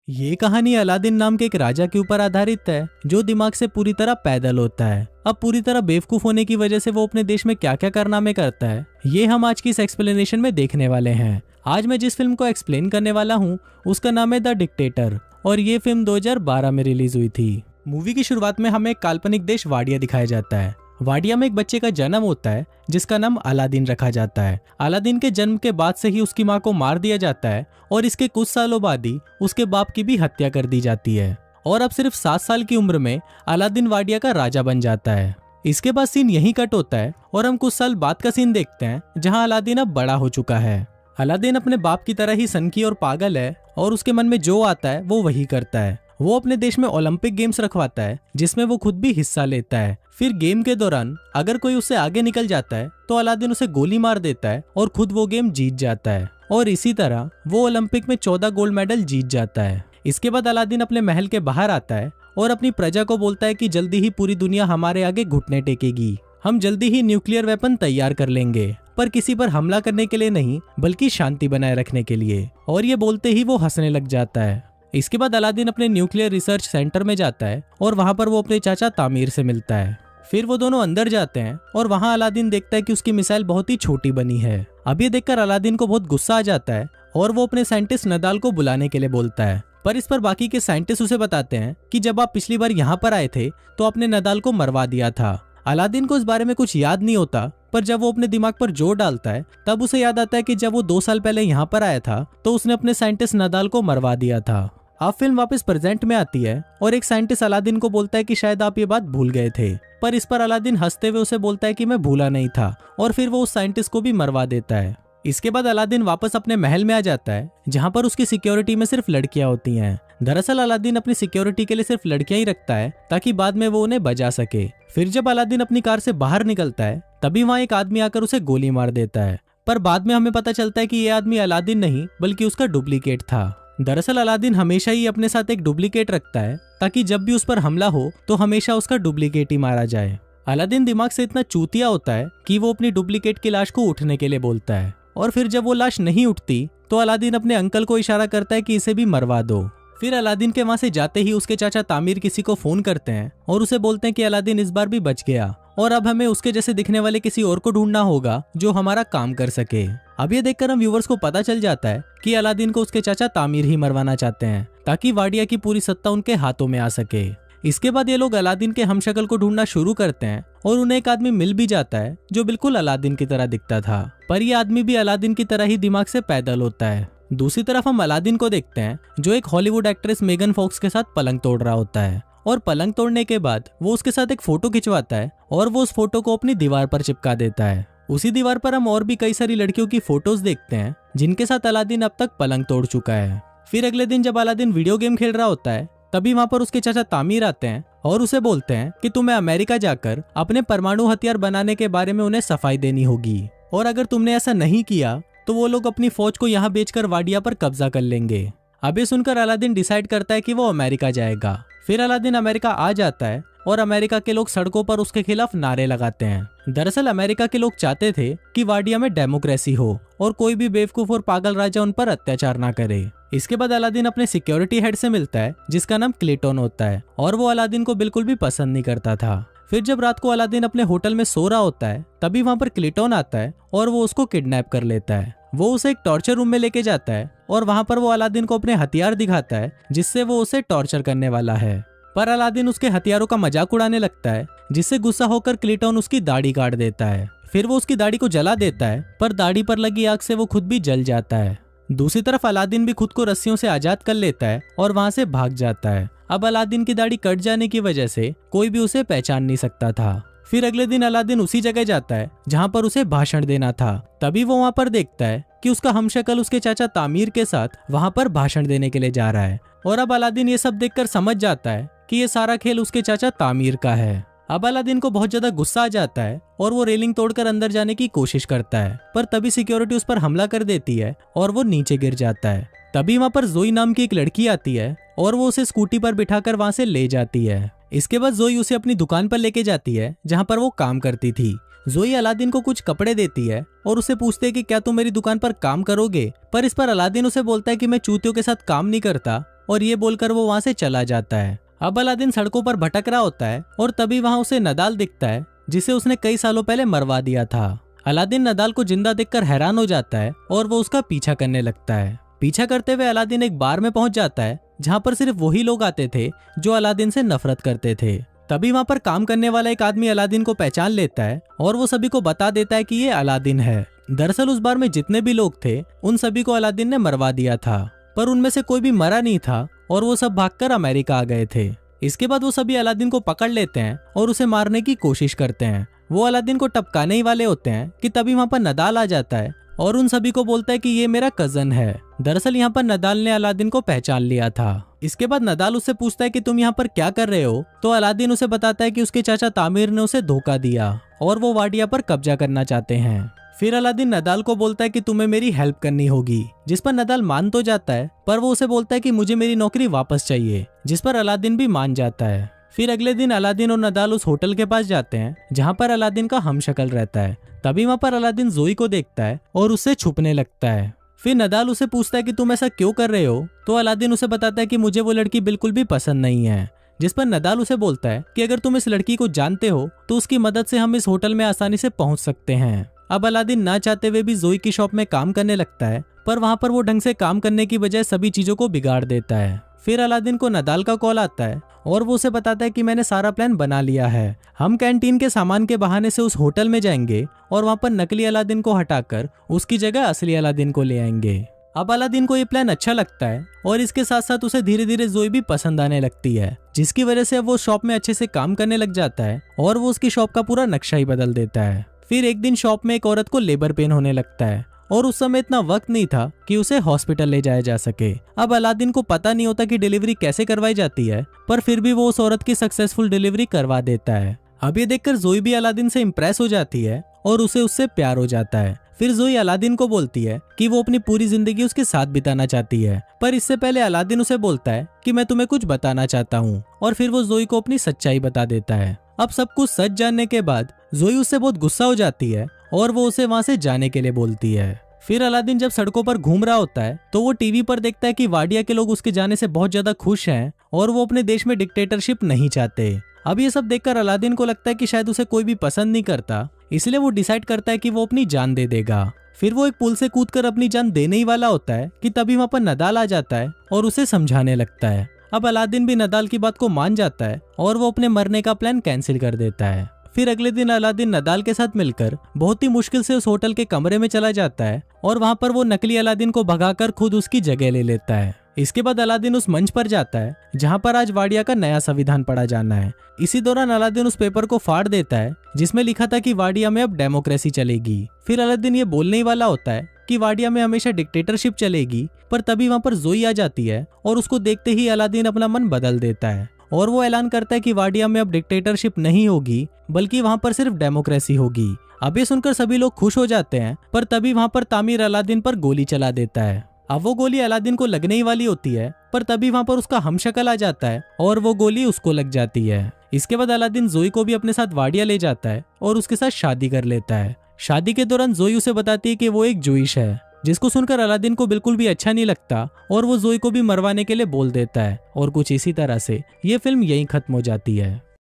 ये कहानी अलादीन नाम के एक राजा के ऊपर आधारित है जो दिमाग से पूरी तरह पैदल होता है। अब पूरी तरह बेवकूफ होने की वजह से वो अपने देश में क्या क्या कारनामे करता है, ये हम आज की इस एक्सप्लेनेशन में देखने वाले हैं। आज मैं जिस फिल्म को एक्सप्लेन करने वाला हूँ उसका नाम है द डिक्टेटर और ये फिल्म 2012 में रिलीज हुई थी। मूवी की शुरुआत में हमें एक काल्पनिक देश वाडिया दिखाया जाता है। वाडिया में एक बच्चे का जन्म होता है जिसका नाम अलादीन रखा जाता है। अलादीन के जन्म के बाद से ही उसकी मां को मार दिया जाता है और इसके कुछ सालों बाद ही उसके बाप की भी हत्या कर दी जाती है और अब सिर्फ 7 साल की उम्र में अलादीन वाडिया का राजा बन जाता है। इसके बाद सीन यहीं कट होता है और हम कुछ साल बाद का सीन देखते हैं जहाँ अलादीन अब बड़ा हो चुका है। अलादीन अपने बाप की तरह ही सनकी और पागल है और उसके मन में जो आता है वो वही करता है। वो अपने देश में ओलंपिक गेम्स रखवाता है जिसमें वो खुद भी हिस्सा लेता है। फिर गेम के दौरान अगर कोई उससे आगे निकल जाता है तो अलादीन उसे गोली मार देता है और खुद वो गेम जीत जाता है और इसी तरह वो ओलंपिक में 14 गोल्ड मेडल जीत जाता है। इसके बाद अलादीन अपने महल के बाहर आता है और अपनी प्रजा को बोलता है कि जल्दी ही पूरी दुनिया हमारे आगे घुटने टेकेगी। हम जल्दी ही न्यूक्लियर वेपन तैयार कर लेंगे, पर किसी पर हमला करने के लिए नहीं बल्कि शांति बनाए रखने के लिए। और ये बोलते ही वो हंसने लग जाता है। इसके बाद अलादीन अपने न्यूक्लियर रिसर्च सेंटर में जाता है और वहां पर वो अपने चाचा तामीर से मिलता है। फिर वो दोनों अंदर जाते हैं और वहां अलादीन देखता है कि उसकी मिसाइल बहुत ही छोटी बनी है। अब ये देखकर अलादीन को बहुत गुस्सा आ जाता है और वो अपने साइंटिस्ट नदाल को बुलाने के लिए बोलता है, पर इस पर बाकी के साइंटिस्ट उसे बताते हैं कि जब आप पिछली बार यहाँ पर आए थे तो आपने नदाल को मरवा दिया था। अलादीन को इस बारे में कुछ याद नहीं होता, पर जब वो अपने दिमाग पर जोर डालता है तब उसे याद आता है कि जब वो 2 साल पहले यहाँ पर आया था तो उसने अपने साइंटिस्ट नदाल को मरवा दिया था। अब फिल्म वापस प्रेजेंट में आती है और एक साइंटिस्ट अलादीन को बोलता है कि शायद आप ये बात भूल गए थे, पर इस पर अलादीन हंसते हुए उसे बोलता है कि मैं भूला नहीं था और फिर वो उस साइंटिस्ट को भी मरवा देता है। इसके बाद अलादीन वापस अपने महल में आ जाता है जहाँ पर उसकी सिक्योरिटी में सिर्फ लड़कियां होती हैं। दरअसल अलादीन अपनी सिक्योरिटी के लिए सिर्फ लड़कियां ही रखता है ताकि बाद में वो उन्हें बचा सके। फिर जब अलादीन अपनी कार से बाहर निकलता है तभी वहाँ एक आदमी आकर उसे गोली मार देता है, पर बाद में हमें पता चलता है कि ये आदमी अलादीन नहीं बल्कि उसका डुप्लीकेट था। दरअसल अलादीन हमेशा ही अपने साथ एक डुप्लीकेट रखता है ताकि जब भी उस पर हमला हो तो हमेशा उसका डुप्लीकेट ही मारा जाए। अलादीन दिमाग से इतना चूतिया होता है कि वो अपनी डुप्लीकेट की लाश को उठने के लिए बोलता है और फिर जब वो लाश नहीं उठती तो अलादीन अपने अंकल को इशारा करता है कि इसे भी मरवा दो। फिर अलादीन के वहां से जाते ही उसके चाचा तामीर किसी को फोन करते हैं और उसे बोलते हैं कि अलादीन इस बार भी बच गया और अब हमें उसके जैसे दिखने वाले किसी और को ढूंढना होगा जो हमारा काम कर सके। अब ये देखकर हम व्यूवर्स को पता चल जाता है कि अलादीन को उसके चाचा तामीर ही मरवाना चाहते हैं ताकि वाडिया की पूरी सत्ता उनके हाथों में आ सके। इसके बाद ये लोग अलादीन के हमशक्ल को ढूंढना शुरू करते हैं और उन्हें एक आदमी मिल भी जाता है जो बिल्कुल अलादीन की तरह दिखता था, पर यह आदमी भी अलादीन की तरह ही दिमाग से पैदल होता है। दूसरी तरफ हम अलादीन को देखते हैं जो एक हॉलीवुड एक्ट्रेस मेगन फॉक्स के साथ पलंग तोड़ रहा होता है और पलंग तोड़ने के बाद वो उसके साथ एक फोटो खिंचवाता है और वो उस फोटो को अपनी दीवार पर चिपका देता है। उसी दीवार पर हम और भी कई सारी लड़कियों की फोटोज देखते हैं जिनके साथ अलादीन अब तक पलंग तोड़ चुका है। फिर अगले दिन जब अलादीन वीडियो गेम खेल रहा होता है तभी वहां पर उसके चाचा तामीर आते हैं और उसे बोलते हैं कि तुम्हें अमेरिका जाकर अपने परमाणु हथियार बनाने के बारे में उन्हें सफाई देनी होगी और अगर तुमने ऐसा नहीं किया तो वो लोग अपनी फौज को यहाँ बेचकर वाडिया पर कब्जा कर लेंगे। अब ये सुनकर अलादीन डिसाइड करता है कि वो अमेरिका जाएगा। फिर अलादीन अमेरिका आ जाता है और अमेरिका के लोग सड़कों पर उसके खिलाफ नारे लगाते हैं। दरअसल अमेरिका के लोग चाहते थे कि वाडिया में डेमोक्रेसी हो और कोई भी बेवकूफ और पागल राजा उन पर अत्याचार ना करे। इसके बाद अलादीन अपने सिक्योरिटी हेड से मिलता है जिसका नाम क्लेटन होता है और वो अलादीन को बिल्कुल भी पसंद नहीं करता था। फिर जब रात को अलादीन अपने होटल में सो रहा होता है तभी वहां पर क्लेटन आता है और वो उसको किडनैप कर लेता है। वो उसे एक टॉर्चर रूम में लेके जाता है और वहां पर वो अलादीन को अपने हथियार दिखाता है जिससे वो उसे टॉर्चर करने वाला है, पर अलादीन उसके हथियारों का मजाक उड़ाने लगता है जिससे गुस्सा होकर क्लेटन उसकी दाढ़ी काट देता है। फिर वो उसकी दाढ़ी को जला देता है, पर दाढ़ी पर लगी आग से वो खुद भी जल जाता है। दूसरी तरफ अलादीन भी खुद को रस्सियों से आजाद कर लेता है और वहां से भाग जाता है। अब अलादीन की दाढ़ी कट जाने की वजह से कोई भी उसे पहचान नहीं सकता था। फिर अगले दिन अलादीन उसी जगह जाता है जहां पर उसे भाषण देना था। तभी वो वहां पर देखता है कि उसका हमशक्ल उसके चाचा तामीर के साथ वहां पर भाषण देने के लिए जा रहा है और अब अलादीन ये सब देखकर समझ जाता है कि ये सारा खेल उसके चाचा तामीर का है। अब अलादीन को बहुत ज्यादा गुस्सा आ जाता है और वो रेलिंग तोड़कर अंदर जाने की कोशिश करता है, पर तभी सिक्योरिटी उस पर हमला कर देती है और वो नीचे गिर जाता है। तभी वहां पर जोई नाम की एक लड़की आती है और वो उसे स्कूटी पर बिठाकर वहां से ले जाती है। इसके बाद जोई उसे अपनी दुकान पर लेके जाती है जहां पर वो काम करती थी। जोई अलादीन को कुछ कपड़े देती है और उसे पूछते है कि क्या तुम मेरी दुकान पर काम करोगे, पर इस पर अलादीन उसे बोलता है कि मैं चूतियों के साथ काम नहीं करता और ये बोलकर वो वहाँ से चला जाता है। अब अलादीन सड़कों पर भटक रहा होता है और तभी वहाँ उसे नदाल दिखता है, जिसे उसने कई सालों पहले मरवा दिया था। अलादीन नदाल को जिंदा देखकर हैरान हो जाता है और वो उसका पीछा करने लगता है। पीछा करते हुए अलादीन एक बार में पहुंच जाता है जहाँ पर सिर्फ वही लोग आते थे जो अलादीन से नफरत करते थे। तभी वहाँ पर काम करने वाला एक आदमी अलादीन को पहचान लेता है और वो सभी को बता देता है कि ये अलादीन है। दरअसल उस बार में जितने भी लोग थे उन सभी को अलादीन ने मरवा दिया था, पर उनमें से कोई भी मरा नहीं था और वो सब भागकर अमेरिका आ गए थे। इसके बाद वो सभी अलादीन को पकड़ लेते हैं और उसे मारने की कोशिश करते हैं। वो अलादीन को टपकाने ही वाले होते हैं कि तभी वहाँ पर नदाल आ जाता है और उन सभी को बोलता है कि ये मेरा कजन है। दरअसल यहाँ पर नदाल ने अलादीन को पहचान लिया था। इसके बाद नदाल उससे पूछता है कि तुम यहाँ पर क्या कर रहे हो, तो अलादीन उसे बताता है कि उसके चाचा तामिर ने उसे धोखा दिया और वो वाडिया पर कब्जा करना चाहते हैं। फिर अलादीन नदाल को बोलता है कि तुम्हें मेरी हेल्प करनी होगी, जिस पर नदाल मान तो जाता है, पर वो उसे बोलता है कि मुझे मेरी नौकरी वापस चाहिए, जिस पर अलादीन भी मान जाता है। फिर अगले दिन अलादीन और नदाल उस होटल के पास जाते हैं जहाँ पर अलादीन का हमशक्ल रहता है। तभी वहाँ पर अलादीन जोई को देखता है और उससे छुपने लगता है। फिर नदाल उसे पूछता है कि तुम ऐसा क्यों कर रहे हो, तो अलादीन उसे बताता है कि मुझे वो लड़की बिल्कुल भी पसंद नहीं है, जिस पर नदाल उसे बोलता है कि अगर तुम इस लड़की को जानते हो तो उसकी मदद से हम इस होटल में आसानी से पहुंच सकते हैं। अब अलादीन ना चाहते हुए भी जोई की शॉप में काम करने लगता है, पर वहाँ पर वो ढंग से काम करने की बजाय सभी चीजों को बिगाड़ देता है। फिर अलादीन को नदाल का कॉल आता है और वो उसे बताता है कि मैंने सारा प्लान बना लिया है, हम कैंटीन के सामान के बहाने से उस होटल में जाएंगे और वहाँ पर नकली अलादीन को हटाकर उसकी जगह असली अलादीन को ले आएंगे। अब अलादीन को ये प्लान अच्छा लगता है और इसके साथ साथ उसे धीरे धीरे जोई भी पसंद आने लगती है, जिसकी वजह से अब वो शॉप में अच्छे से काम करने लग जाता है और वो उसकी शॉप का पूरा नक्शा ही बदल देता है। फिर एक दिन शॉप में एक औरत को लेबर पेन होने लगता है और उस समय इतना वक्त नहीं था कि उसे हॉस्पिटल ले जाया जा सके। अब अलादीन को पता नहीं होता कि डिलीवरी कैसे करवाई जाती है, पर फिर भी वो उस औरत की सक्सेसफुल डिलीवरी करवा देता है। अब ये देखकर जोई भी अलादीन से इम्प्रेस हो जाती है और उसे उससे प्यार हो जाता है। फिर जोई अलादीन को बोलती है कि वो अपनी पूरी जिंदगी उसके साथ बिताना चाहती है, पर इससे पहले अलादीन उसे बोलता है कि मैं तुम्हें कुछ बताना चाहता हूँ, और फिर वो जोई को अपनी सच्चाई बता देता है। अब सब कुछ सच जानने के बाद जोई उससे बहुत गुस्सा हो जाती है और वो उसे वहाँ से जाने के लिए बोलती है। फिर अलादीन जब सड़कों पर घूम रहा होता है तो वो टीवी पर देखता है कि वाडिया के लोग उसके जाने से बहुत ज्यादा खुश हैं और वो अपने देश में डिक्टेटरशिप नहीं चाहते। अब ये सब देखकर अलादीन को लगता है कि शायद उसे कोई भी पसंद नहीं करता, इसलिए वो डिसाइड करता है कि वो अपनी जान दे देगा। फिर वो एक पुल से कूदकर अपनी जान देने ही वाला होता है कि तभी वहाँ पर नदाल आ जाता है और उसे समझाने लगता है। अब अलादीन भी नदाल की बात को मान जाता है और वो अपने मरने का प्लान कैंसिल कर देता है। फिर अगले दिन अलादीन नदाल के साथ मिलकर बहुत ही मुश्किल से उस होटल के कमरे में चला जाता है और वहाँ पर वो नकली अलादीन को भगाकर खुद उसकी जगह ले लेता है। इसके बाद अलादीन उस मंच पर जाता है जहाँ पर आज वाडिया का नया संविधान पढ़ा जाना है। इसी दौरान अलादीन उस पेपर को फाड़ देता है जिसमें लिखा था कि वाडिया में अब डेमोक्रेसी चलेगी। फिर अलादीन ये बोलने ही वाला होता है कि वाडिया में हमेशा डिक्टेटरशिप चलेगी, पर तभी वहाँ पर जोई आ जाती है और उसको देखते ही अलादीन अपना मन बदल देता है और वो ऐलान करता है कि वाडिया में अब डिक्टेटरशिप नहीं होगी, बल्कि वहाँ पर सिर्फ डेमोक्रेसी होगी। अब ये सुनकर सभी लोग खुश हो जाते हैं, पर तभी वहाँ पर तामिर अलादीन पर गोली चला देता है। अब वो गोली अलादीन को लगने ही वाली होती है, पर तभी वहाँ पर उसका हमशक्ल आ जाता है और वो गोली उसको लग जाती है। इसके बाद अलादीन जोई को भी अपने साथ वाडिया ले जाता है और उसके साथ शादी कर लेता है। शादी के दौरान जोई उसे बताती है कि वो एक जूइश है, जिसको सुनकर अलादीन को बिल्कुल भी अच्छा नहीं लगता और वो जोई को भी मरवाने के लिए बोल देता है। और कुछ इसी तरह से ये फिल्म यहीं खत्म हो जाती है।